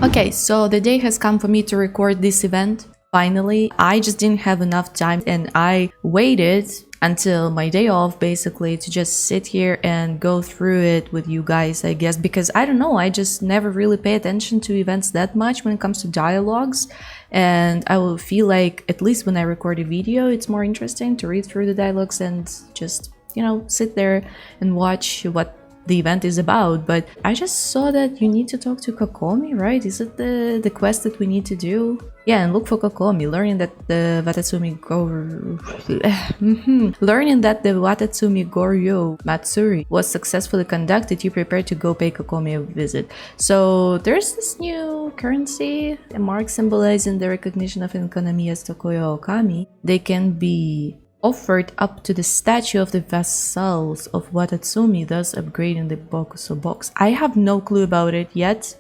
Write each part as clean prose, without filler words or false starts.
Okay, so the day has come for me to record this event. Finally, I just didn't have enough time and I waited until my day off basically to just sit here and go through it with you guys, I guess, because I don't know, I just never really pay attention to events that much when it comes to dialogues, and I will feel like at least when I record a video it's more interesting to read through the dialogues and just, you know, sit there and watch what the event is about. But I just saw that you need to talk to Kokomi, right? Is it the quest that we need to do? Yeah, and look for Kokomi, learning that the Watatsumi Goryo Matsuri was successfully conducted. You prepare to go pay Kokomi a visit. So there's this new currency, a mark symbolizing the recognition of ᴄՂᴇᴄδ Tokoyo Okami. They can be offered up to the statue of the vassals of Watatsumi, thus upgrading the Bokuso box. I have no clue about it yet.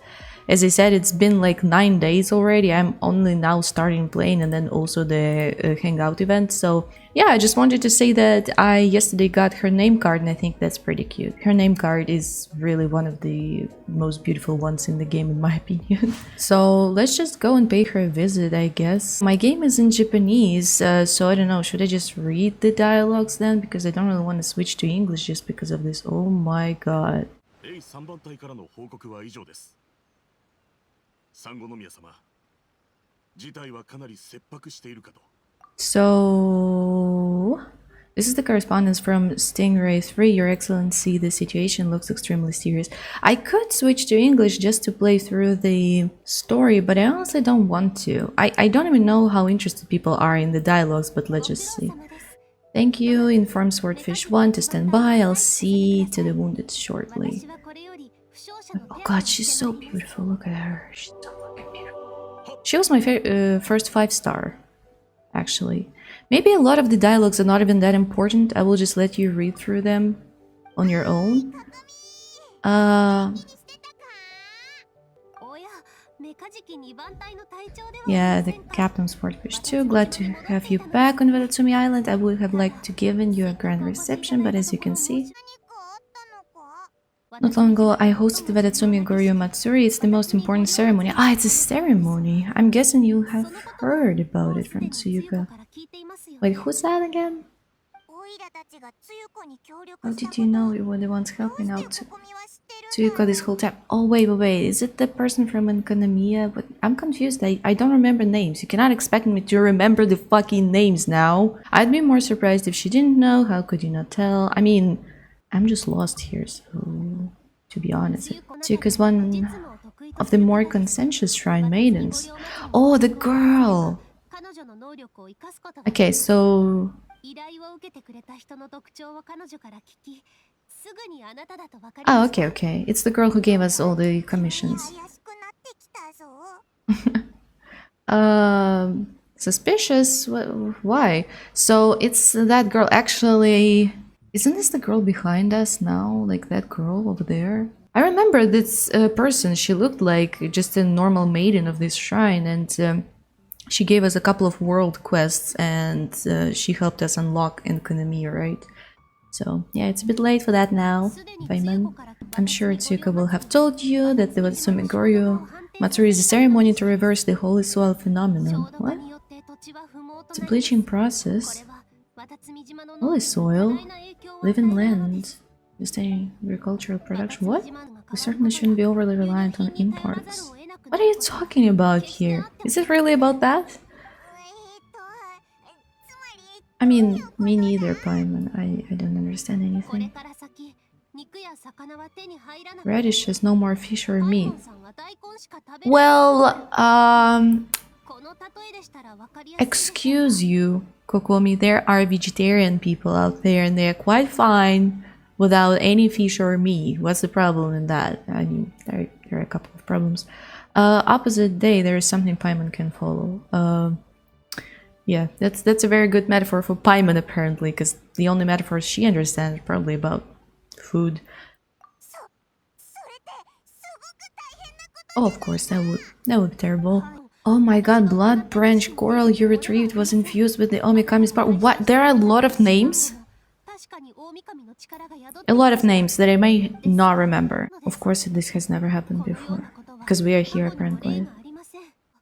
As I said, it's been like 9 days already. I'm only now starting playing, and then also the hangout event. So yeah, I just wanted to say that I yesterday got her name card, and I think that's pretty cute. Her name card is really one of the most beautiful ones in the game, in my opinion. So let's just go and pay her a visit, I guess. My game is in Japanese, so I don't know, should I just read the dialogues then? Because I don't really want to switch to English just because of this. Oh my god. So this is the correspondence from Stingray 3. Your Excellency, the situation looks extremely serious. I could switch to English just to play through the story, but I honestly don't want to. I don't even know how interested people are in the dialogues, but let's just see. Thank you. Inform Swordfish 1 to stand by. I'll see to the wounded shortly. Oh god, she's so beautiful. Look at her. She's so fucking beautiful. She was my first 5-star, actually. Maybe a lot of the dialogues are not even that important. I will just let you read through them on your own. Yeah, the Captain Swordfish 2. Glad to have you back on Watatsumi Island. I would have liked to given you a grand reception, but as you can see, not long ago, I hosted the Watatsumi Goryo Matsuri. It's the most important ceremony. Ah, it's a ceremony. I'm guessing you have heard about it from Tsuyuka. Wait, who's that again? How did you know you were the ones helping out Tsuyuka this whole time? Oh, wait. Is it the person from ᴄღᴇᴄδ? But I'm confused. I don't remember names. You cannot expect me to remember the fucking names now. I'd be more surprised if she didn't know. How could you not tell? I mean, I'm just lost here, so to be honest. Tsuyuka's one of the more conscientious shrine maidens. Oh, the girl! Okay, so... Oh, okay. It's the girl who gave us all the commissions. Suspicious? Why? So it's that girl. Actually... Isn't this the girl behind us now? Like that girl over there? I remember this person. She looked like just a normal maiden of this shrine, and she gave us a couple of world quests, and she helped us unlock ᴄღᴇᴄδ, right? So yeah, it's a bit late for that now, Paimon. I'm sure Tsuyuka will have told you that the Watatsumi Goryo Matsuri is a ceremony to reverse the holy soil phenomenon. What? It's a bleaching process. Holy soil? Living land, sustain agricultural production. What? We certainly shouldn't be overly reliant on imports. What are you talking about here? Is it really about that? I mean, me neither, Paimon. I don't understand anything. Radishes, no more fish or meat. Well, excuse you, Kokomi, there are vegetarian people out there and they are quite fine without any fish or meat. What's the problem in that? I mean, there are a couple of problems. Opposite day, there is something Paimon can follow. Yeah, that's a very good metaphor for Paimon apparently, because the only metaphor she understands is probably about food. Oh, of course, that would be terrible. Oh my god, blood branch coral you retrieved was infused with the Omikami's power. What? There are a lot of names? A lot of names that I may not remember. Of course, this has never happened before. Because we are here apparently.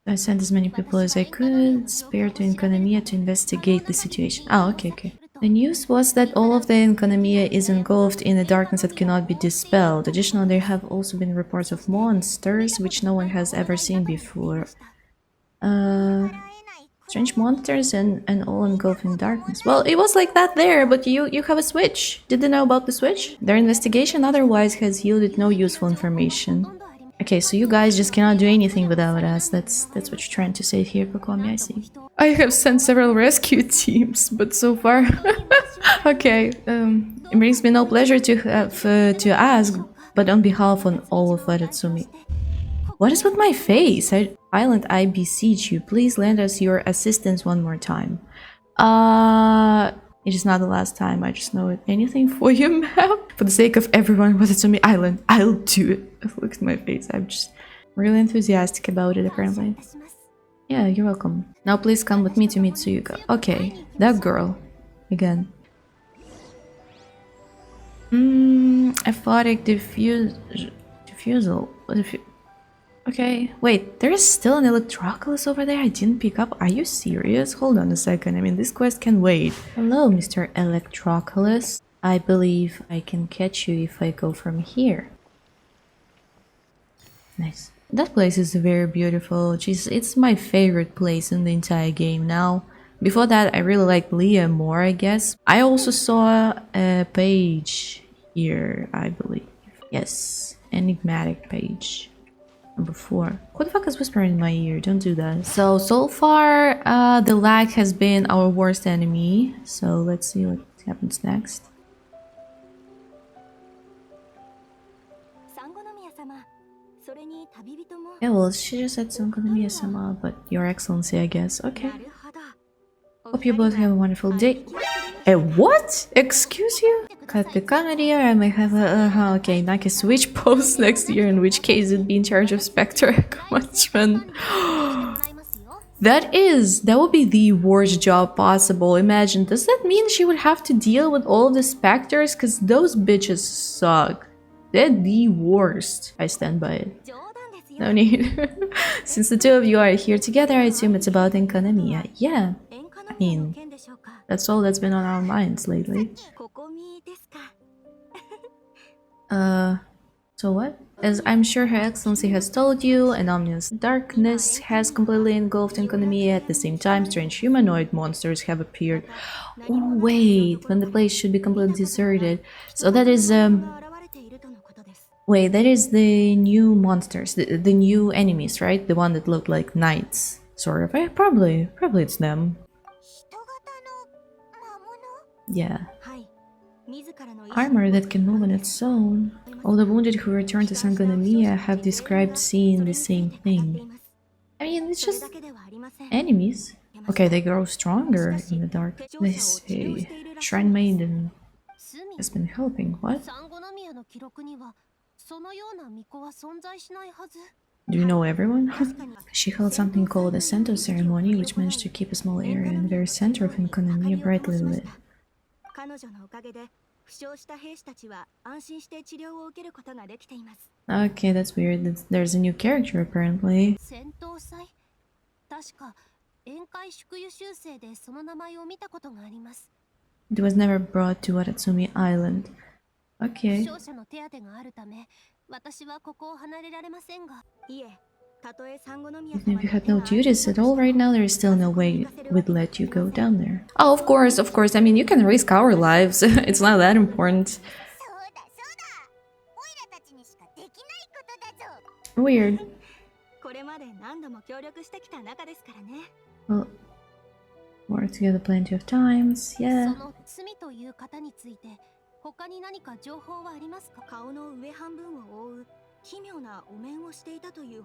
I sent as many people as I could spare to ᴄඝᴇᴄ to investigate the situation. Oh, okay. The news was that all of the ᴄဃᴇᴄ is engulfed in a darkness that cannot be dispelled. Additionally, there have also been reports of monsters which no one has ever seen before. Strange monsters and all engulfed in darkness. Well, it was like that there, but you have a switch. Did they know about the switch? Their investigation otherwise has yielded no useful information. Okay, so you guys just cannot do anything without us. That's what you're trying to say here, Pakomi, I see. I have sent several rescue teams, but so far... Okay, it brings me no pleasure to have to ask, but on behalf of all of Watatsumi. What is with my face? Island, I beseech you, please lend us your assistance one more time. It is not the last time, I just know it. Anything for you, ma'am? For the sake of everyone, Watatsumi Island, I'll do it. Look at my face, I'm just really enthusiastic about it, apparently. Yeah, you're welcome. Now please come with me to meet Tsuyuka. Okay, that girl. Again. Aphotic diffusal. Okay, wait, there is still an Electroculus over there I didn't pick up? Are you serious? Hold on a second, I mean, this quest can wait. Hello, Mr. Electroculus. I believe I can catch you if I go from here. Nice. That place is very beautiful. Jeez, it's my favorite place in the entire game now. Before that, I really liked Leah more, I guess. I also saw a page here, I believe. Yes, enigmatic page. Number 4. Who the fuck is whispering in my ear? Don't do that. So far, the lag has been our worst enemy. So let's see what happens next. Yeah, well, she just said ᴄඝᴇᴄ-sama, but Your Excellency, I guess. Okay. Hope you both have a wonderful day. What? Excuse you? Cut the comedy, or I may have a... okay, Naki switch post next year, in which case it'd be in charge of Spectre management. That would be the worst job possible. Imagine, does that mean she would have to deal with all the Spectres? Because those bitches suck. They're the worst. I stand by it. No need. Since the two of you are here together, I assume it's about ᴄဃᴇᴄ. Yeah. I mean, that's all that's been on our minds lately. So what? As I'm sure Her Excellency has told you, an ominous darkness has completely engulfed ᴄဃᴇᴄ. At the same time, strange humanoid monsters have appeared. Oh wait, when the place should be completely deserted. So that is, wait, that is the new monsters, the new enemies, right? The one that looked like knights, sort of. Probably it's them. Yeah. Armor that can move on its own. All the wounded who return to ᴄဃᴇᴄ have described seeing the same thing. I mean, it's just enemies. Okay, they grow stronger in the dark. They say Shrine Maiden has been helping. What? Do you know everyone? She held something called a Sento ceremony, which managed to keep a small area in the very center of ᴄဃᴇᴄ brightly lit. Okay, that's weird. There's a new character apparently. It was never brought to Watatsumi Island. Okay. Even if you had no duties at all right now, there is still no way we'd let you go down there. Oh, of course. I mean, you can risk our lives. It's not that important. Weird. Well, worked together plenty of times, yeah.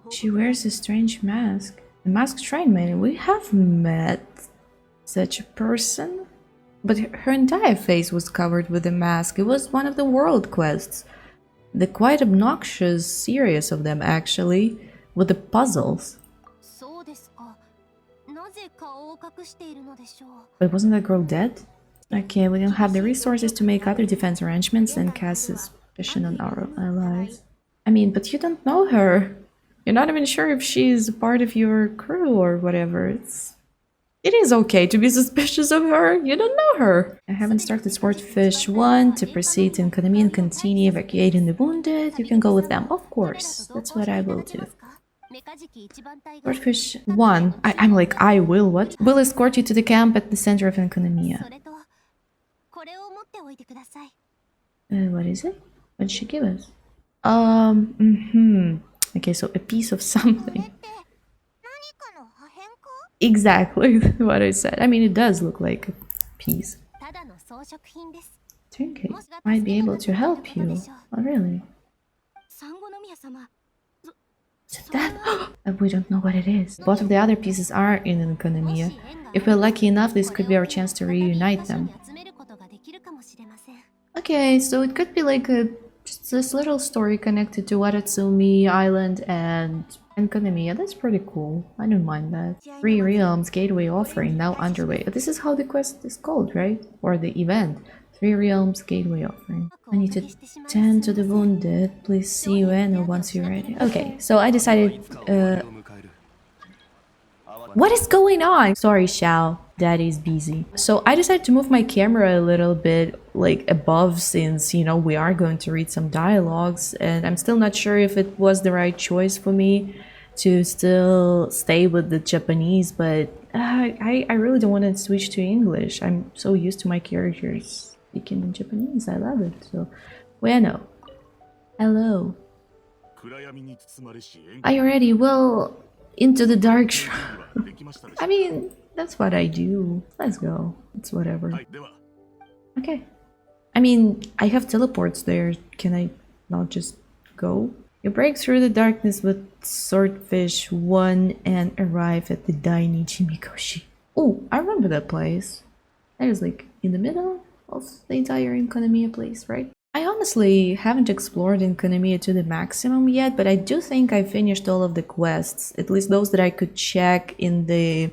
She wears a strange mask. A masked shrine maiden. We have met such a person. But her entire face was covered with a mask. It was one of the world quests. The quite obnoxious series of them, actually, with the puzzles. But wasn't that girl dead? Okay, we don't have the resources to make other defense arrangements and cast suspicion on our allies. I mean, but you don't know her. You're not even sure if she's part of your crew or whatever. It is okay to be suspicious of her. You don't know her. I haven't started Swordfish 1 to proceed to Economy and continue evacuating the wounded. You can go with them. Of course. That's what I will do. Swordfish 1. I'm like, I will what? Will escort you to the camp at the center of Economia. What is it? What did she give us? Okay, so a piece of something. Exactly what I said. I mean, it does look like a piece. Trinket might be able to help you. Oh, really? Is it that? We don't know what it is. Both of the other pieces are in Economia. If we're lucky enough, this could be our chance to reunite them. Okay, so it could be like just this little story connected to Watatsumi Island and Economia. That's pretty cool. I don't mind that. 3 Realms Gateway Offering now underway. This is how the quest is called, right? Or the event. 3 Realms Gateway Offering. I need to tend to the wounded. Please see Ueno once you're ready. Okay, so I decided... What is going on? Sorry, Xiao. Daddy's busy. So I decided to move my camera a little bit like above since, you know, we are going to read some dialogues, and I'm still not sure if it was the right choice for me to still stay with the Japanese, but I really don't want to switch to English. I'm so used to my characters speaking in Japanese. I love it. So, bueno. Hello. Are you ready? Well, into the dark shroud. I mean, that's what I do. Let's go. It's whatever. Okay. I mean, I have teleports there. Can I not just go? You break through the darkness with Swordfish 1 and arrive at the Dainichi Mikoshi. Oh, I remember that place. That is like in the middle of the entire Economia place, right? I honestly haven't explored Economia to the maximum yet, but I do think I finished all of the quests, at least those that I could check in the,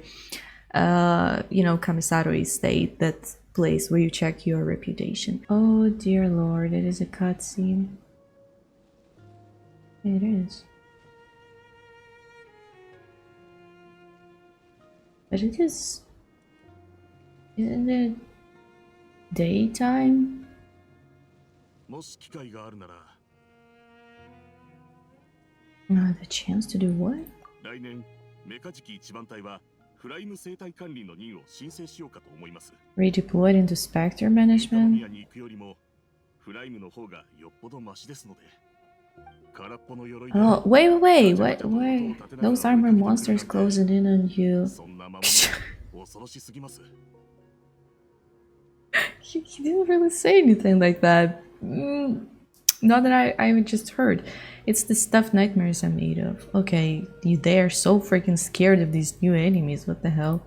you know, Kamisaru estate, that place where you check your reputation. Oh dear lord, it is a cutscene. It is. But it is... Isn't it daytime? The chance to do what? Redeployed into Spectre management? Oh, wait, wait. Those armor monsters closing in on you. He didn't really say anything like that. Not that I just heard. It's the stuff nightmares are made of. Okay, they are so freaking scared of these new enemies. What the hell?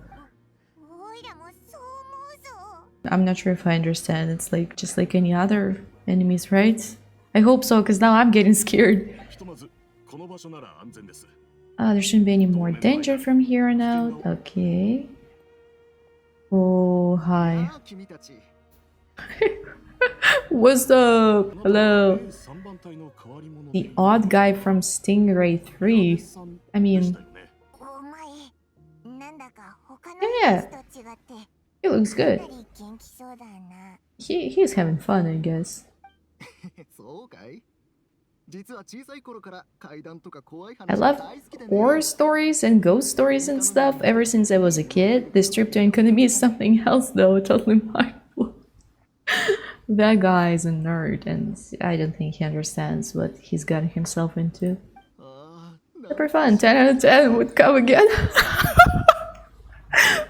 I'm not sure if I understand. It's like just like any other enemies, right? I hope so, because now I'm getting scared. There shouldn't be any more danger from here on out. Okay. Oh, hi. What's up? Hello. The odd guy from Stingray 3. I mean... Yeah. He looks good. He's having fun, I guess. I love horror stories and ghost stories and stuff ever since I was a kid. This trip to Economy is something else though, totally mindful. That guy is a nerd and I don't think he understands what he's gotten himself into. Super fun, 10 out of 10 would come again.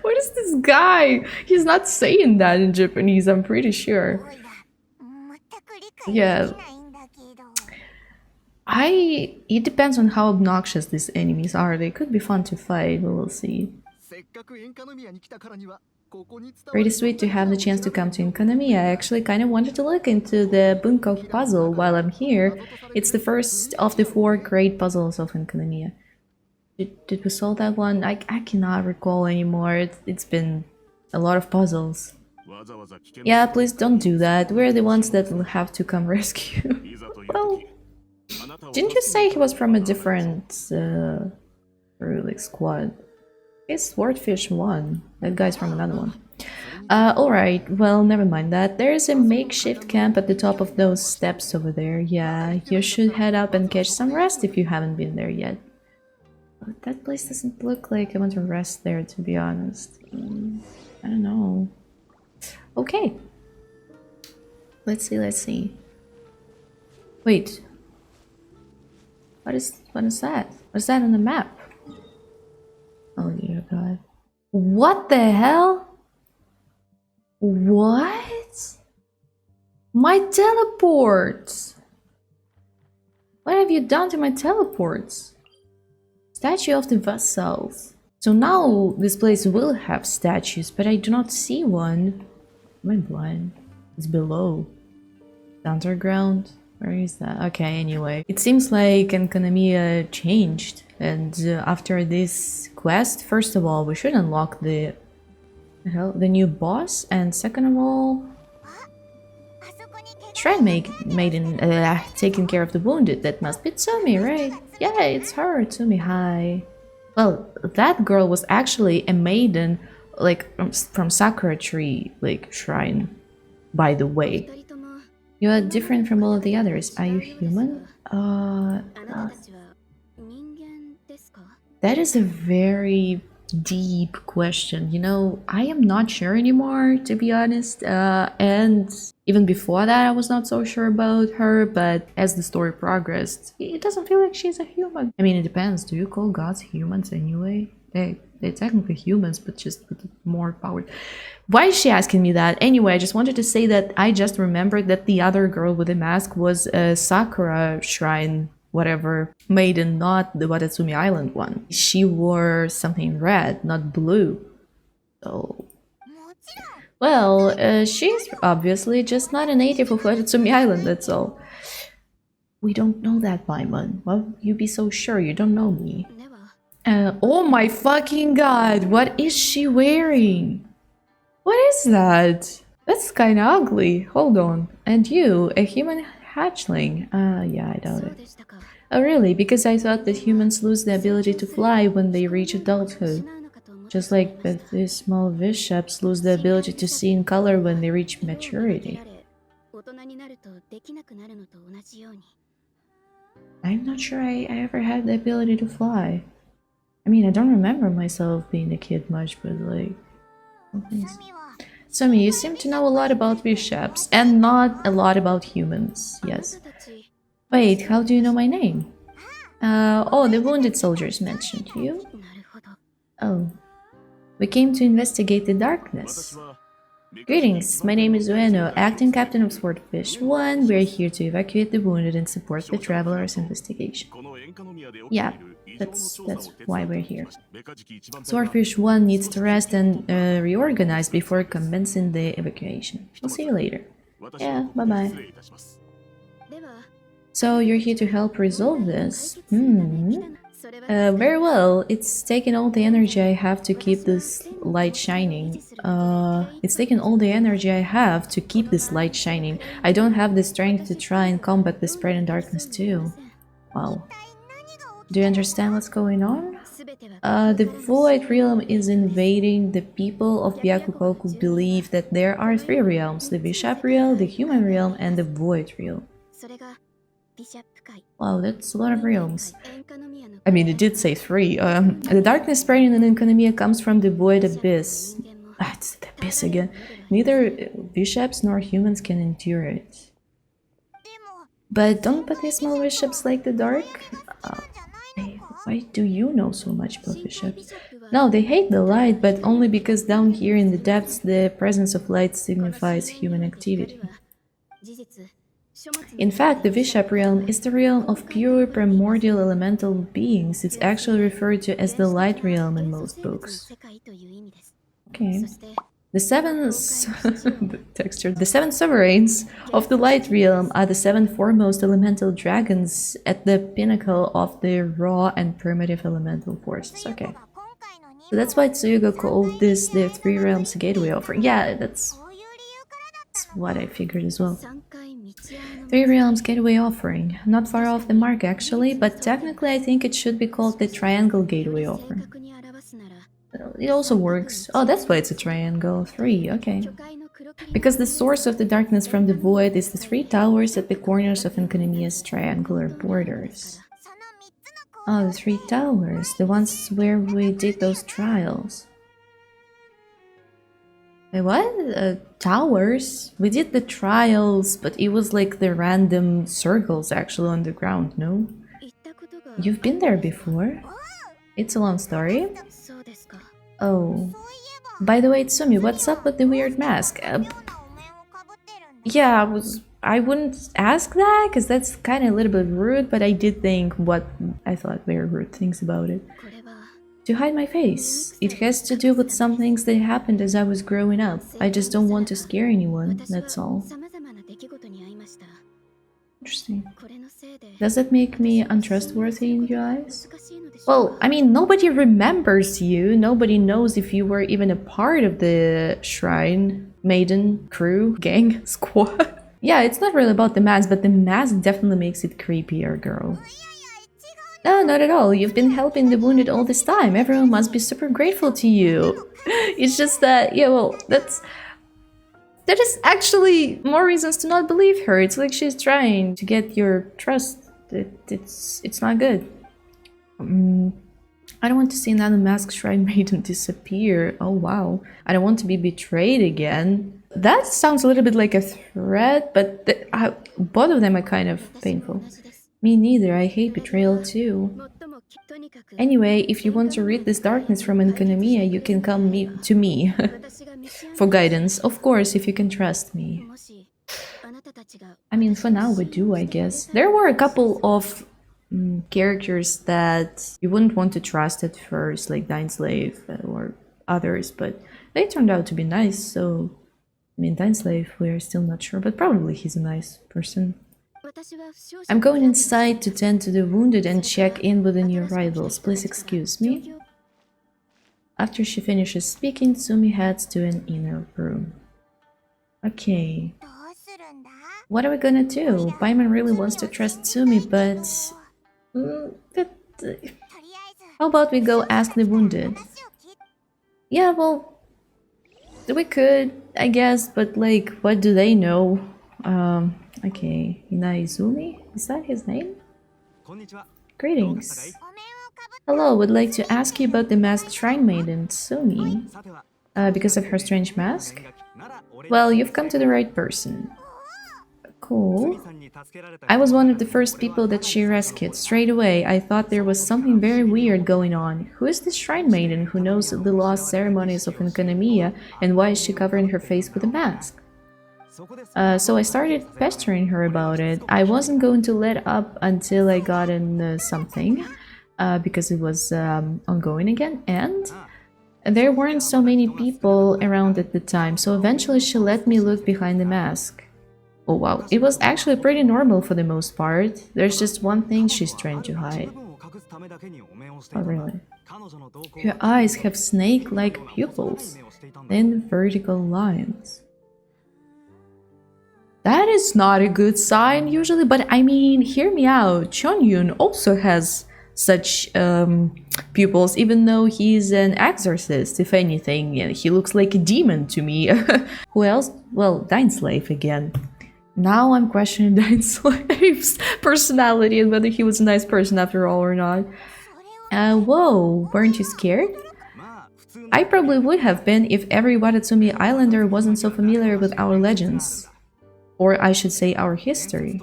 What is this guy? He's not saying that in Japanese, I'm pretty sure. Yeah. It depends on how obnoxious these enemies are. They could be fun to fight, but we'll see. Pretty sweet to have the chance to come to Economy. I actually kind of wanted to look into the Bunko puzzle while I'm here. It's the first of the 4 great puzzles of Economy. Did we solve that one? I cannot recall anymore. It's been a lot of puzzles. Yeah, please don't do that. We're the ones that will have to come rescue. Well, Didn't you say he was from a different like squad? It's Swordfish 1. That guy's from another one. Alright, well, never mind that. There's a makeshift camp at the top of those steps over there. Yeah, you should head up and catch some rest if you haven't been there yet. But that place doesn't look like I want to rest there, to be honest. I don't know. Okay. Let's see. Wait. What is that? What's that on the map? Oh dear god. What the hell? What? My teleports! What have you done to my teleports? Statue of the Vassals. So now this place will have statues, but I do not see one. Am I blind? It's below. Underground? Where is that? Okay, anyway. It seems like ʟɪᴇᴄධ changed. And after this quest, first of all, we should unlock the new boss. And second of all, Shrine Maiden taking care of the wounded. That must be Tsumi, right? Yeah, it's her, Tsumi, hi. Well, that girl was actually a maiden, like, from Sakura Tree, like, shrine, by the way. You are different from all of the others. Are you human? That is a very deep question. You know, I am not sure anymore, to be honest. And even before that, I was not so sure about her. But as the story progressed, it doesn't feel like she's a human. I mean, it depends. Do you call gods humans anyway? They're technically humans, but just with more power. Why is she asking me that? Anyway, I just wanted to say that I just remembered that the other girl with the mask was a Sakura Shrine, whatever, maiden, not the Watatsumi Island one. She wore something red, not blue. So... well, she's obviously just not a native of Watatsumi Island, that's all. We don't know that, Paimon. Why would you be so sure? You don't know me. Oh my fucking god, what is she wearing? What is that? That's kinda ugly. Hold on. And you, a human hatchling? Yeah, I doubt it. Oh really? Because I thought that humans lose the ability to fly when they reach adulthood. Just like these small bishops lose the ability to see in color when they reach maturity. I'm not sure I ever had the ability to fly. I mean, I don't remember myself being a kid much, but like... Tsumi, you seem to know a lot about bishops, and not a lot about humans, yes. Wait, how do you know my name? Oh, the wounded soldiers mentioned you. Oh. We came to investigate the darkness. Greetings, my name is Ueno, acting captain of Swordfish 1. We're here to evacuate the wounded and support the traveler's investigation. Yeah, that's why we're here. Swordfish 1 needs to rest and reorganize before commencing the evacuation. We'll see you later. Yeah, bye-bye. So you're here to help resolve this? Very well. It's taken all the energy I have to keep this light shining. It's taken all the energy I have to keep this light shining. I don't have the strength to try and combat the spreading darkness too. Wow. Do you understand what's going on? The Void Realm is invading. The people of ʟɪᴇᴄධ believe that there are 3 realms, the Bishop Realm, the Human Realm, and the Void Realm. Wow, that's a lot of realms. I mean, it did say 3. The darkness spreading in ʟɪᴇᴄධ comes from the Void Abyss. Ah, it's the Abyss again. Neither bishops nor humans can endure it. But don't Pathé small bishops like the dark? Why do you know so much about bishops? No, they hate the light, but only because down here in the depths the presence of light signifies human activity. In fact, the Bishop realm is the realm of pure primordial elemental beings. It's actually referred to as the light realm in most books. Okay. The 7 sovereigns of the light realm are the 7 foremost elemental dragons at the pinnacle of the raw and primitive elemental forces. Okay. So that's why Tsuyuga called this the 3 realms gateway offer. Yeah, that's what I figured as well. Three Realms Gateway Offering. Not far off the mark actually, but technically I think it should be called the Triangle Gateway Offering. It also works. Oh, that's why it's a triangle. 3, okay. Because the source of the darkness from the void is the 3 towers at the corners of ഄ괇ᴄ's triangular borders. Oh, the 3 towers. The ones where we did those trials. Wait, what? Towers? We did the trials, but it was like the random circles actually on the ground, no? You've been there before? It's a long story. Oh. By the way, Tsumi, what's up with the weird mask? Yeah, I wouldn't ask that, because that's kind of a little bit rude, but I did think what I thought were rude things about it. To hide my face. It has to do with some things that happened as I was growing up. I just don't want to scare anyone, that's all. Interesting. Does that make me untrustworthy in your eyes? Well, I mean, nobody remembers you. Nobody knows if you were even a part of the shrine, maiden, crew, gang, squad. Yeah, it's not really about the mask, but the mask definitely makes it creepier, girl. No, not at all. You've been helping the wounded all this time. Everyone must be super grateful to you. It's just that, yeah, well, that is actually more reasons to not believe her. It's like she's trying to get your trust. It's not good. I don't want to see another masked shrine maiden disappear. Oh wow. I don't want to be betrayed again. That sounds a little bit like a threat, but both of them are kind of painful. Me neither. I hate betrayal too. Anyway, if you want to read this darkness from ഄ괇ᴄ, you can come to me for guidance. Of course, if you can trust me. I mean, for now we do, I guess. There were a couple of characters that you wouldn't want to trust at first, like Dainsleif or others, but they turned out to be nice, so... I mean, Dainsleif, we're still not sure, but probably he's a nice person. I'm going inside to tend to the wounded and check in with the new arrivals. Please excuse me. After she finishes speaking, Tsumi heads to an inner room. Okay. What are we gonna do? Paimon really wants to trust Tsumi, but... how about we go ask the wounded? Yeah, well... we could, I guess, but like, what do they know? Okay, Inaizumi? Is that his name? Greetings. Hello, would like to ask you about the masked shrine maiden, Tsumi. Because of her strange mask? Well, you've come to the right person. Cool. I was one of the first people that she rescued. Straight away, I thought there was something very weird going on. Who is this shrine maiden who knows the lost ceremonies of ഄ괇ᴄ, and why is she covering her face with a mask? So I started pestering her about it. I wasn't going to let up until I got in something, because it was ongoing again, and there weren't so many people around at the time, so eventually she let me look behind the mask. Oh wow, it was actually pretty normal for the most part. There's just one thing she's trying to hide. Oh really? Her eyes have snake-like pupils, thin vertical lines. That is not a good sign usually, but I mean, hear me out. Chonyun also has such pupils, even though he's an exorcist, if anything. He looks like a demon to me. Who else? Well, Dainsleif again. Now I'm questioning Dainsleif's personality and whether he was a nice person after all or not. Whoa, weren't you scared? I probably would have been if every Watatsumi Islander wasn't so familiar with our legends. Or I should say our history.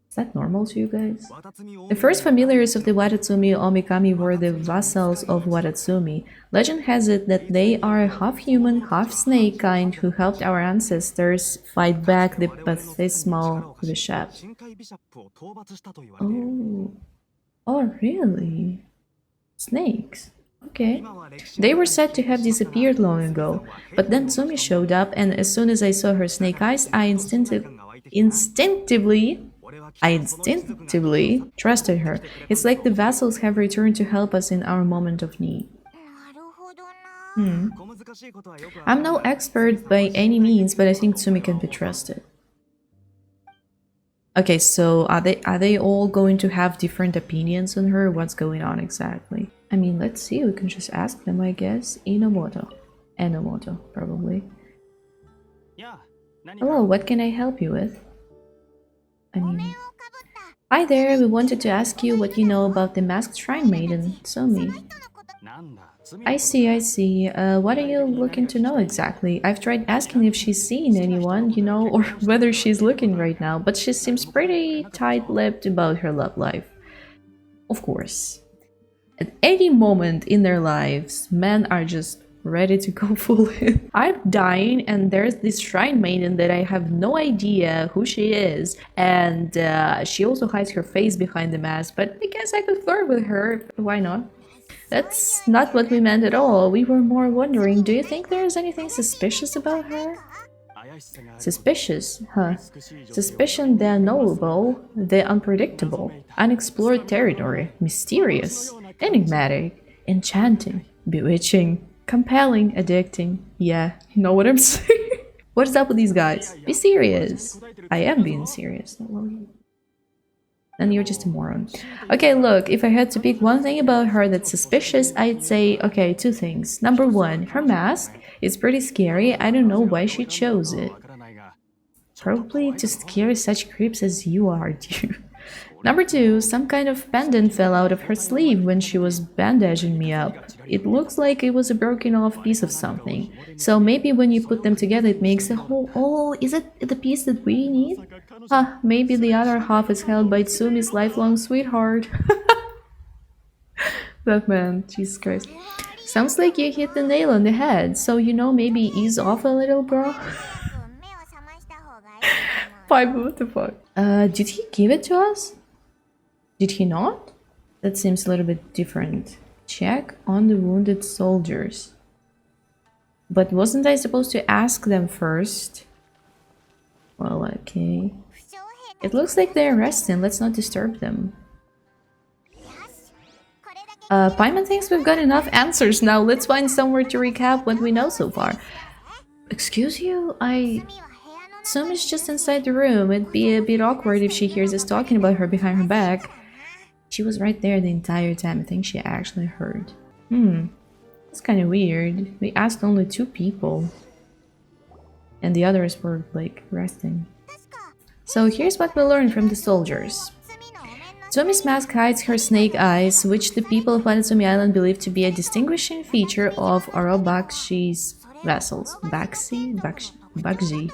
Is that normal to you guys? The first familiars of the Watatsumi Omikami were the vassals of Watatsumi. Legend has it that they are half-human, half-snake kind who helped our ancestors fight back the baptismal bishop. Oh, really? Snakes? Okay. They were said to have disappeared long ago, but then Tsumi showed up, and as soon as I saw her snake eyes, I instinctively trusted her. It's like the vassals have returned to help us in our moment of need. I'm no expert by any means, but I think Tsumi can be trusted. Okay, so are they all going to have different opinions on her? What's going on exactly? I mean, let's see. We can just ask them, I guess. Enomoto, probably. Hello, what can I help you with? I mean, hi there. We wanted to ask you what you know about the masked shrine maiden, Somi. I see, I see. What are you looking to know exactly? I've tried asking if she's seen anyone, you know, or whether she's looking right now, but she seems pretty tight-lipped about her love life. Of course. At any moment in their lives, men are just ready to go full in. I'm dying and there's this shrine maiden that I have no idea who she is, and she also hides her face behind the mask, but I guess I could flirt with her, why not? That's not what we meant at all. We were more wondering, do you think there's anything suspicious about her? Suspicious, huh? Suspicion, the unknowable, the unpredictable, unexplored territory, mysterious, enigmatic, enchanting, bewitching, compelling, addicting. Yeah, you know what I'm saying? What's up with these guys? Be serious. I am being serious. Then you're just a moron. Okay, look, if I had to pick one thing about her that's suspicious, I'd say, okay, two things. Number one, her mask is pretty scary. I don't know why she chose it. Probably to scare such creeps as you are, dude. Number two, some kind of pendant fell out of her sleeve when she was bandaging me up. It looks like it was a broken off piece of something. So maybe when you put them together it makes a whole... Oh, is it the piece that we need? Huh, maybe the other half is held by Tsumi's lifelong sweetheart. That man, Jesus Christ. Sounds like you hit the nail on the head, so you know, maybe ease off a little, bro. Pipe, what the fuck? Did he give it to us? Did he not? That seems a little bit different. Check on the wounded soldiers. But wasn't I supposed to ask them first? Well, okay. It looks like they're resting. Let's not disturb them. Paimon thinks we've got enough answers now. Let's find somewhere to recap what we know so far. Excuse you? Sumi's just inside the room. It'd be a bit awkward if she hears us talking about her behind her back. She was right there the entire time. I think she actually heard. That's kind of weird. We asked only 2 people. And the others were, like, resting. So here's what we learned from the soldiers. Tsumi's mask hides her snake eyes, which the people of Watatsumi Island believe to be a distinguishing feature of Orobakshi's vessels. Bakshi?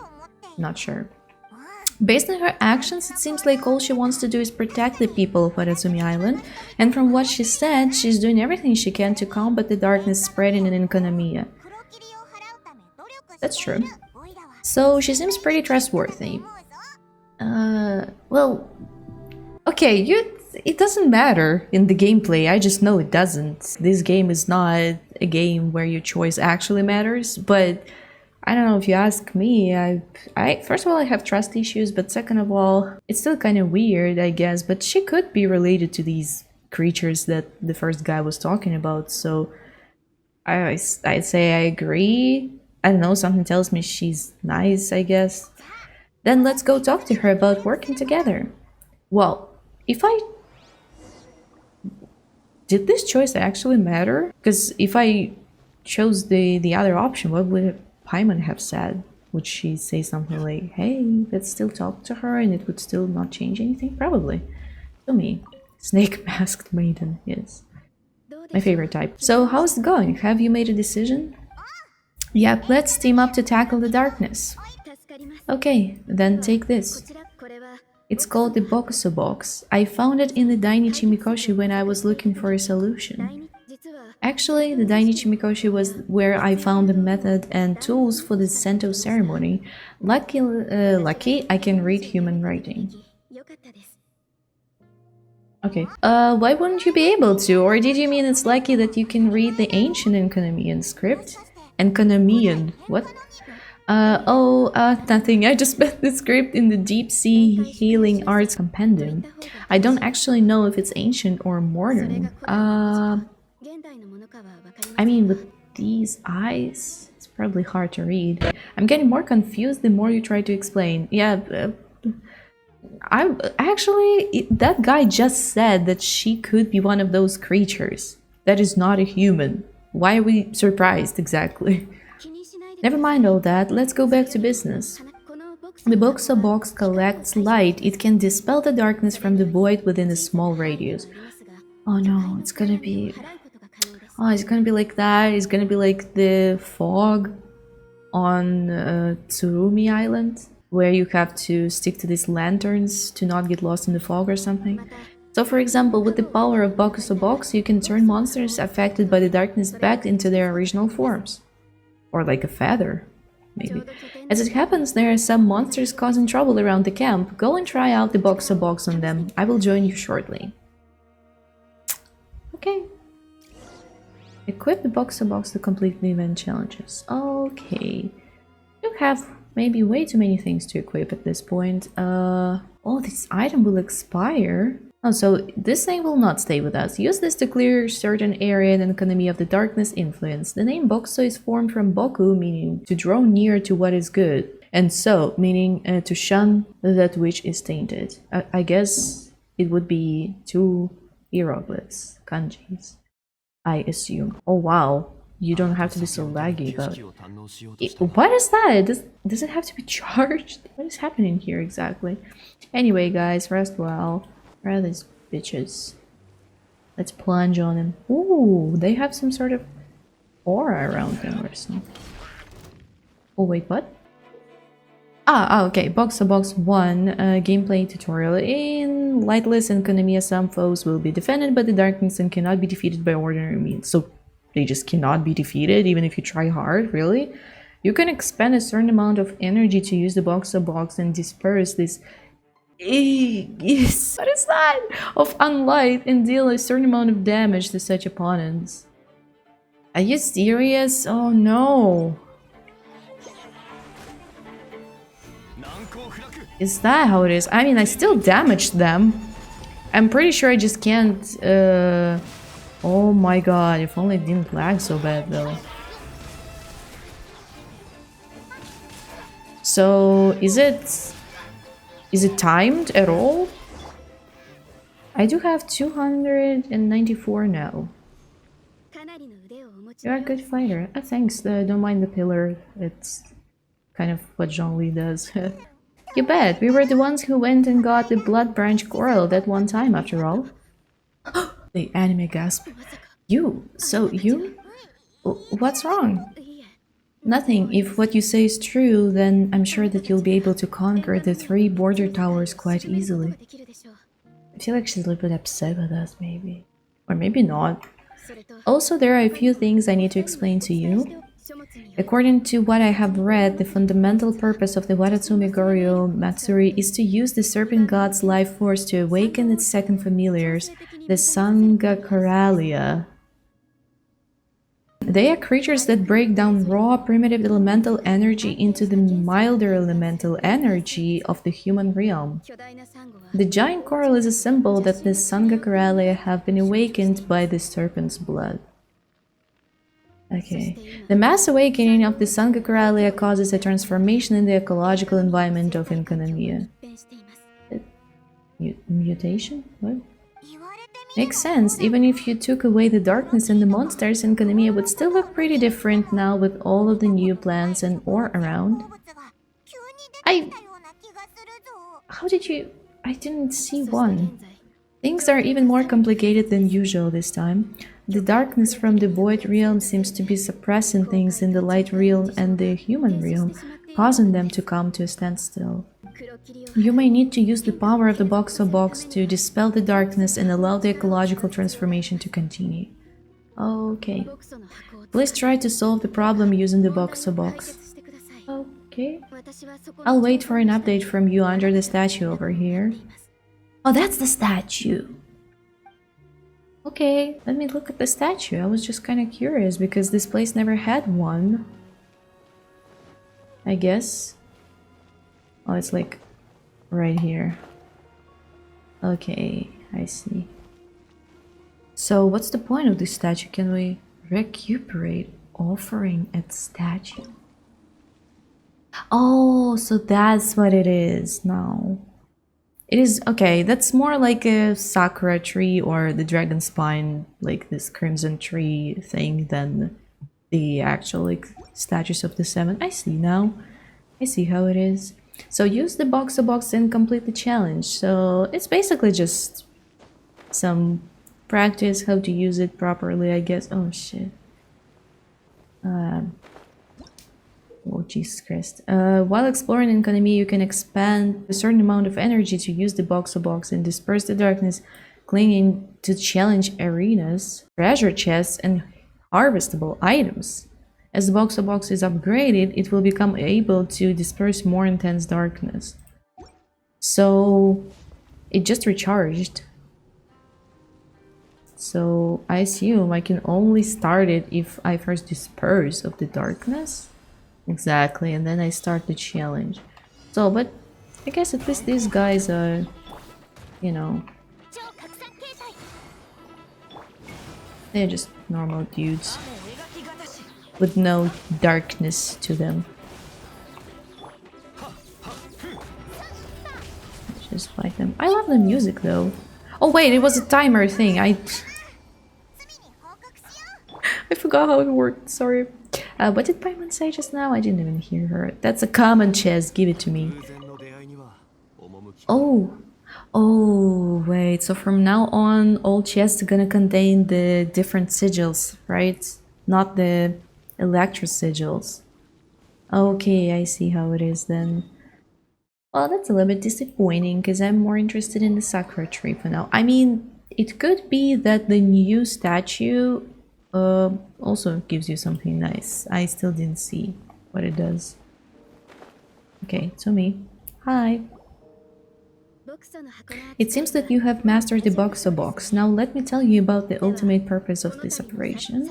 Not sure. Based on her actions, it seems like all she wants to do is protect the people of Watatsumi Island, and from what she said, she's doing everything she can to combat the darkness spreading in ʟɪ. That's true. So she seems pretty trustworthy. Well... Okay, it doesn't matter in the gameplay, I just know it doesn't. This game is not a game where your choice actually matters, but... I don't know, if you ask me, first of all, I have trust issues, but second of all, it's still kind of weird, I guess, but she could be related to these creatures that the first guy was talking about, so I'd say I agree. I don't know, something tells me she's nice, I guess. Then let's go talk to her about working together. Well, did this choice actually matter? Because if I chose the other option, what would Paimon have said? Would she say something like, hey, let's still talk to her and it would still not change anything? Probably. To me, snake masked maiden is my favorite type. So how's it going? Have you made a decision? Yep, let's team up to tackle the darkness. Okay, then take this. It's called the Bokuso box. I found it in the Dainichi Mikoshi when I was looking for a solution. Actually, the Dainichi Mikoshi was where I found the method and tools for the Sento ceremony. Lucky I can read human writing. Okay. Why wouldn't you be able to? Or did you mean it's lucky that you can read the ancient Enkonomian script? Enkonomian? What? Nothing. I just met the script in the Deep Sea Healing Arts Compendium. I don't actually know if it's ancient or modern. I mean, with these eyes, it's probably hard to read. I'm getting more confused the more you try to explain. Yeah, That guy just said that she could be one of those creatures. That is not a human. Why are we surprised exactly? Never mind all that, let's go back to business. The box collects light. It can dispel the darkness from the void within a small radius. Oh no, it's gonna be... Oh, it's gonna be like that. It's gonna be like the fog on Tsurumi Island, where you have to stick to these lanterns to not get lost in the fog or something. So for example, with the power of Box, you can turn monsters affected by the darkness back into their original forms. Or like a feather, maybe. As it happens, there are some monsters causing trouble around the camp. Go and try out the Box on them. I will join you shortly. Okay. Equip the Box to complete the event challenges. Okay. You have maybe way too many things to equip at this point. Oh, this item will expire. Oh, so this thing will not stay with us. Use this to clear certain area in economy of the darkness influence. The name Bokuso is formed from Boku, meaning to draw near to what is good, and So, meaning to shun that which is tainted. I guess it would be two hieroglyphs, kanjis, I assume. Oh wow, you don't have to be so laggy about it. What is that? Does it have to be charged? What is happening here exactly? Anyway guys, rest well. Where are these bitches? Let's plunge on them. Ooh, they have some sort of aura around them or something. Oh wait, what? Okay, Box 1 gameplay tutorial. In Lightless and Konamiya, some foes will be defended by the darkness and cannot be defeated by ordinary means. So they just cannot be defeated even if you try hard, really? You can expend a certain amount of energy to use the Box and disperse this... Yes, what is that? Of unlight and deal a certain amount of damage to such opponents. Are you serious? Oh no. Is that how it is? I mean, I still damaged them. I'm pretty sure I just can't... Oh my god, if only it didn't lag so bad though. So, is it timed at all? I do have 294 now. You're a good fighter. Thanks, don't mind the pillar. It's kind of what Zhongli does. You bet, we were the ones who went and got the blood branch coral that one time after all. The anime gasp. You? So you? What's wrong? Nothing. If what you say is true, then I'm sure that you'll be able to conquer the 3 border towers quite easily. I feel like she's a little bit upset with us, maybe. Or maybe not. Also, there are a few things I need to explain to you. According to what I have read, the fundamental purpose of the Waratsume Goryo Matsuri is to use the Serpent God's life force to awaken its second familiars, the ʟɪᴇᴄδ. They are creatures that break down raw, primitive elemental energy into the milder elemental energy of the human realm. The giant coral is a symbol that the ʟɪᴇᴄδ have been awakened by the serpent's blood. Okay. The mass awakening of the ʟɪᴇᴄδ causes a transformation in the ecological environment of Inkonomiya. Mutation? What? Makes sense. Even if you took away the darkness and the monsters, Inkonomiya would still look pretty different now with all of the new plants and ore around. How did you... I didn't see one. Things are even more complicated than usual this time. The darkness from the void realm seems to be suppressing things in the light realm and the human realm, causing them to come to a standstill. You may need to use the power of the box to dispel the darkness and allow the ecological transformation to continue. Okay. Please try to solve the problem using the box. Okay. I'll wait for an update from you under the statue over here. Oh, that's the statue! Okay, let me look at the statue. I was just kind of curious because this place never had one. I guess. Oh, it's like right here. Okay, I see. So what's the point of this statue? Can we recuperate offering its statue? Oh, so that's what it is now. It is okay. That's more like a sakura tree or the dragon spine, like this crimson tree thing, than the actual like statues of the seven. I see now. I see how it is. So use the box and complete the challenge. So it's basically just some practice how to use it properly, I guess. Oh shit. Oh Jesus Christ. While exploring in Konami, you can expand a certain amount of energy to use the box and disperse the darkness, clinging to challenge arenas, treasure chests, and harvestable items. As the box is upgraded, it will become able to disperse more intense darkness. So it just recharged. So I assume I can only start it if I first disperse of the darkness. Exactly, and then I start the challenge. So, but I guess at least these guys are, you know, they're just normal dudes with no darkness to them. Just fight them. I love the music though. Oh wait, it was a timer thing. I forgot how it worked. Sorry. What did Paimon say just now? I didn't even hear her. That's a common chest. Give it to me. Oh. Oh, wait. So from now on, all chests are gonna contain the different sigils, right? Not the electro sigils. Okay, I see how it is then. Well, that's a little bit disappointing because I'm more interested in the Sakura tree for now. I mean, it could be that the new statue also gives you something nice. I still didn't see what it does. Okay, to me. Hi. It seems that you have mastered the box. Now let me tell you about the ultimate purpose of this operation.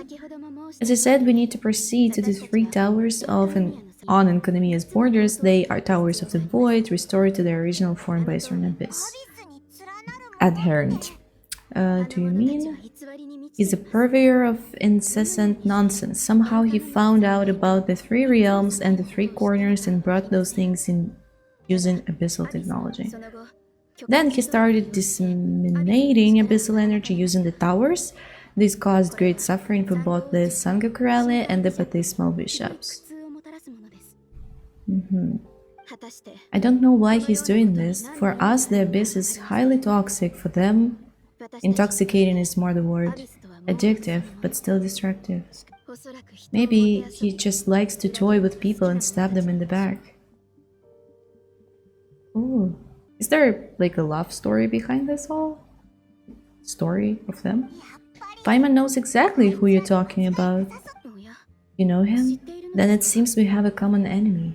As I said, we need to proceed to the 3 towers of on Enkanamiya's borders. They are towers of the void, restored to their original form by certain abyss. Adherent. Do you mean? He's a purveyor of incessant nonsense. Somehow he found out about the 3 realms and the 3 corners and brought those things in using abyssal technology. Then he started disseminating abyssal energy using the towers. This caused great suffering for both the ʟɪɣᴇᴄධ and the baptismal bishops. I don't know why he's doing this. For us, the abyss is highly toxic. For them, intoxicating is more the word. Addictive, but still destructive. Maybe he just likes to toy with people and stab them in the back. Oh. Is there like a love story behind this all? Story of them? Paimon knows exactly who you're talking about. You know him? Then it seems we have a common enemy.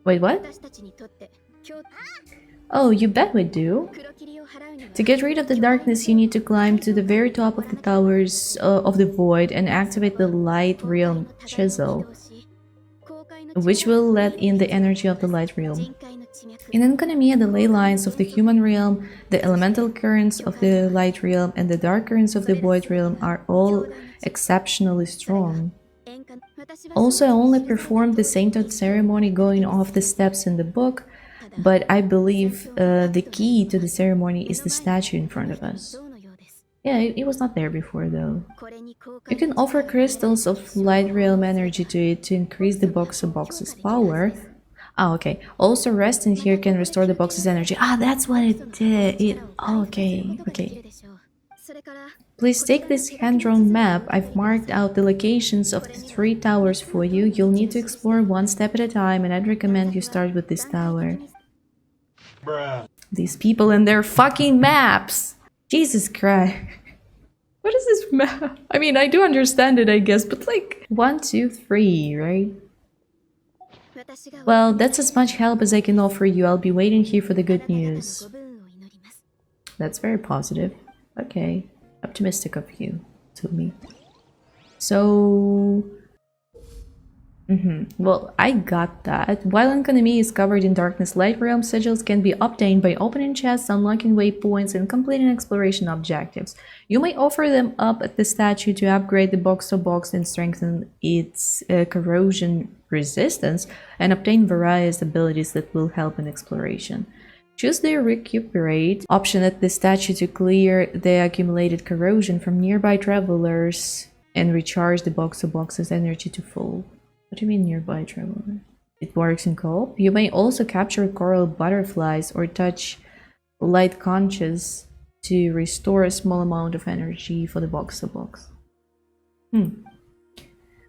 Wait, what? Oh, you bet we do. To get rid of the darkness, you need to climb to the very top of the towers of the void and activate the light realm chisel, which will let in the energy of the light realm. In Enkanamiya, the ley lines of the human realm, the elemental currents of the light realm, and the dark currents of the void realm are all exceptionally strong. Also, I only performed the sainthood ceremony going off the steps in the book, but I believe the key to the ceremony is the statue in front of us. Yeah, it was not there before though. You can offer crystals of light realm energy to it to increase the box's power. Ah, okay. Also, rest in here can restore the box's energy. Ah, that's what it did. Okay. Please take this hand-drawn map. I've marked out the locations of the 3 towers for you. You'll need to explore one step at a time, and I'd recommend you start with this tower. Bruh. These people and their fucking maps! Jesus Christ. What is this map? I mean, I do understand it, I guess, but like 1, 2, 3, right? Well, that's as much help as I can offer you. I'll be waiting here for the good news. That's very positive. Okay. Optimistic of you, to me. So... Well, I got that. While Enkanamiya is covered in darkness, light realm sigils can be obtained by opening chests, unlocking waypoints, and completing exploration objectives. You may offer them up at the statue to upgrade the box and strengthen its corrosion resistance, and obtain various abilities that will help in exploration. Choose the recuperate option at the statue to clear the accumulated corrosion from nearby travelers and recharge the box of box's energy to full. What do you mean nearby travelers? It works in co-op. You may also capture coral butterflies or touch light conches to restore a small amount of energy for the box of box.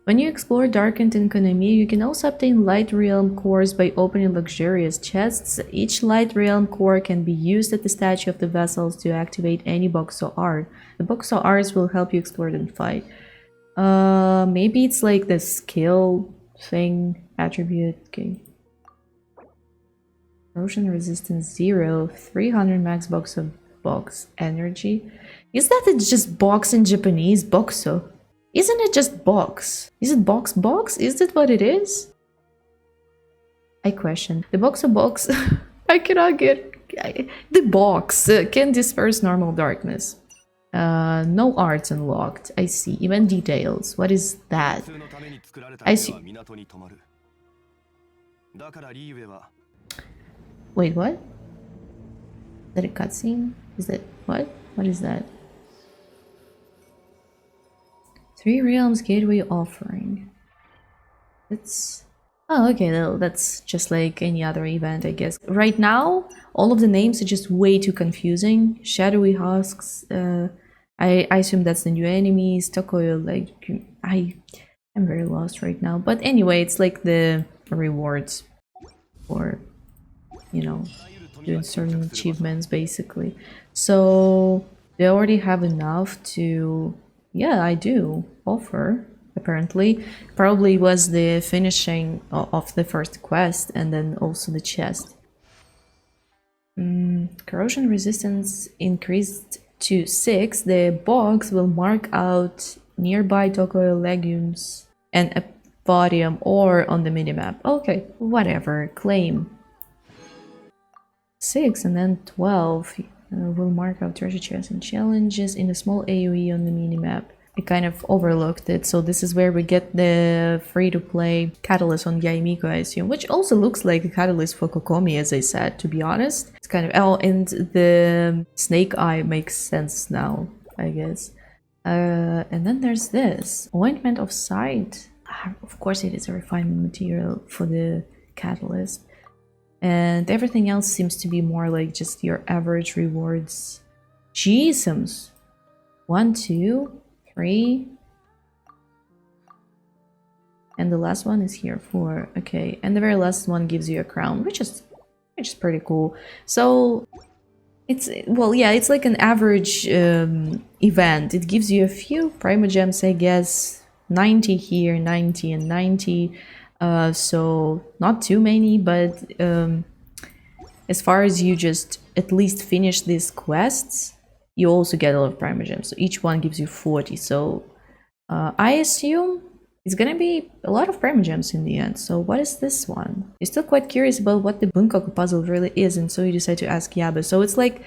When you explore darkened ʟɪᴇᴄ, you can also obtain light realm cores by opening luxurious chests. Each light realm core can be used at the statue of the vessels to activate any boxo art. The boxo arts will help you explore and fight. Maybe it's like the skill thing attribute. Okay. Corrosion resistance 0, 300 max box of box energy. Is that it's just box in Japanese? Boxo. Isn't it just box? Is it box box? Is it what it is? I question. The box of box. I cannot get the box can disperse normal darkness. No arts unlocked. I see. Event details. What is that? I see. Wait, what? Is that a cutscene? Is that what? What is that? 3 realms gateway offering. It's oh, okay. That's just like any other event, I guess. Right now, all of the names are just way too confusing. Shadowy husks. I assume that's the new enemies. Tokoyo, like I'm very lost right now. But anyway, it's like the rewards for, you know, doing certain achievements basically. So they already have enough to, yeah, I do offer apparently. Probably was the finishing of the first quest and then also the chest. Corrosion resistance increased to 6. The box will mark out nearby Tokoyo legumes and a podium or on the minimap. Okay, whatever. Claim 6 and then 12 will mark out treasure chests and challenges in a small AoE on the minimap. I kind of overlooked it, so this is where we get the free-to-play catalyst on ᴄİμικο, I assume, which also looks like a catalyst for Kokomi, as I said, to be honest. It's kind of, oh, and the snake eye makes sense now, I guess. And then there's this ointment of sight. Of course it is a refinement material for the catalyst. And everything else seems to be more like just your average rewards. Jeezums. 1, 2, 3. And the last one is here 4. Okay, and the very last one gives you a crown, which is pretty cool. So it's, well, yeah, it's like an average event. It gives you a few primogems, I guess. 90 here, 90 and 90. So not too many, but as far as you just at least finish these quests, you also get a lot of primogems. So each one gives you 40. So I assume it's gonna be a lot of primogems in the end. So what is this one? You're still quite curious about what the Bunkaku puzzle really is, and so you decide to ask Yabe. So it's like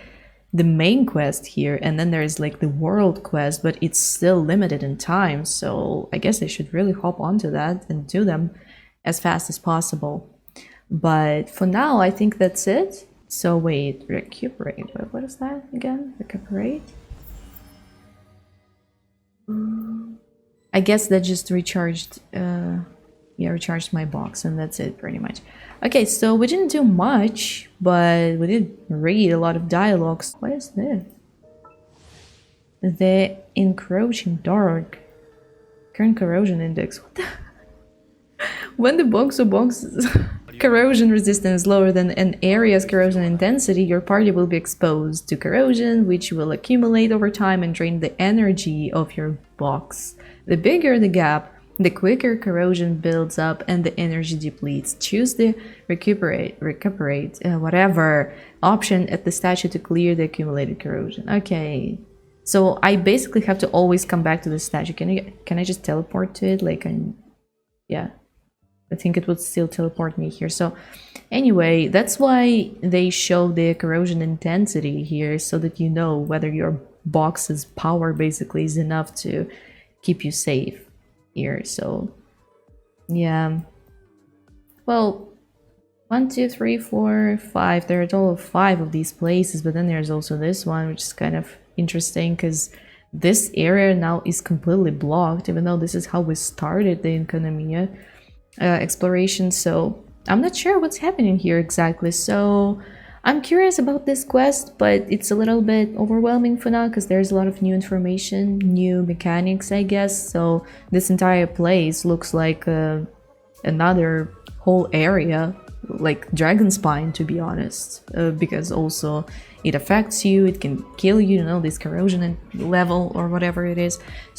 the main quest here, and then there's like the world quest, but it's still limited in time. So I guess they should really hop onto that and do them as fast as possible. But for now, I think that's it. So wait, recuperate. What is that again? Recuperate? I guess that just recharged, yeah, recharged my box, and that's it pretty much. Okay, so we didn't do much, but we did read a lot of dialogues. What is this? The encroaching dark. Current corrosion index. What the? When the box corrosion resistance is lower than an area's corrosion intensity, your party will be exposed to corrosion, which will accumulate over time and drain the energy of your box. The bigger the gap, the quicker corrosion builds up and the energy depletes. Choose the recuperate, whatever option at the statue to clear the accumulated corrosion. Okay, so I basically have to always come back to the statue. Can I just teleport to it? Like, yeah. I think it would still teleport me here. So anyway, that's why they show the corrosion intensity here, so that you know whether your box's power basically is enough to keep you safe here. So yeah, well, 1, 2, 3, 4, 5. There are a total of 5 of these places, but then there's also this one, which is kind of interesting because this area now is completely blocked, even though this is how we started the ʟİγᴇᴄ exploration. So I'm not sure what's happening here exactly. So I'm curious about this quest, but it's a little bit overwhelming for now because there's a lot of new information, new mechanics, I guess. So this entire place looks like another whole area, like Dragon Spine, to be honest, because also it affects you, it can kill you, you know, this corrosion level or whatever it is.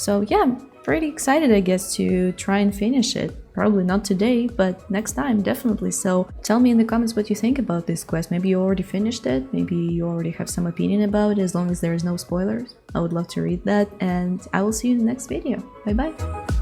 So yeah, I'm pretty excited, I guess, to try and finish it. Probably not today, but next time, definitely. So tell me in the comments what you think about this quest. Maybe you already finished it, maybe you already have some opinion about it, as long as there is no spoilers. I would love to read that, and I will see you in the next video. Bye bye!